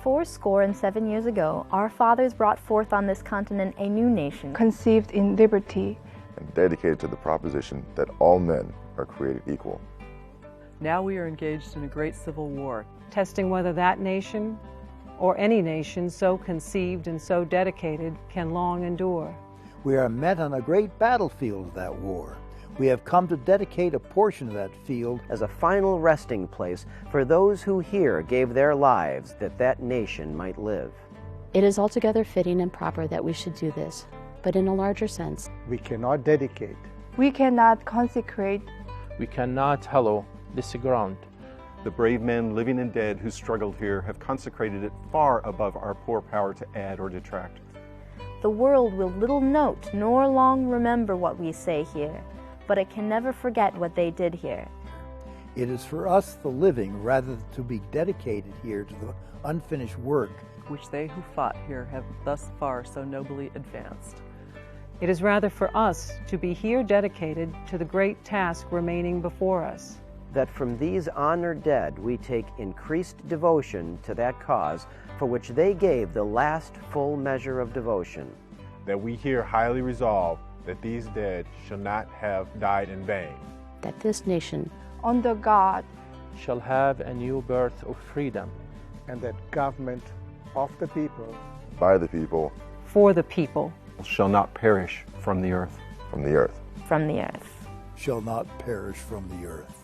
407 years ago, our fathers brought forth on this continent a new nation, conceived in liberty, and dedicated to the proposition that all men are created equal. Now we are engaged in a great civil war, testing whether that nation, or any nation so conceived and so dedicated, can long endure. We are met on a great battlefield of that war. We have come to dedicate a portion of that field as a final resting place for those who here gave their lives that that nation might live. It is altogether fitting and proper that we should do this, but in a larger sense. We cannot dedicate. We cannot consecrate. We cannot hallow this ground. The brave men, living and dead, who struggled here have consecrated it far above our poor power to add or detract. The world will little note nor long remember what we say here, but it can never forget what they did here. It is for us, the living, rather to be dedicated here to the unfinished work which they who fought here have thus far so nobly advanced. It is rather for us to be here dedicated to the great task remaining before us. That from these honored dead we take increased devotion to that cause for which they gave the last full measure of devotion. That we here highly resolve that these dead shall not have died in vain. That this nation, under God, shall have a new birth of freedom. And that government of the people, by the people, for the people, shall not perish from the earth. From the earth. From the earth. Shall not perish from the earth.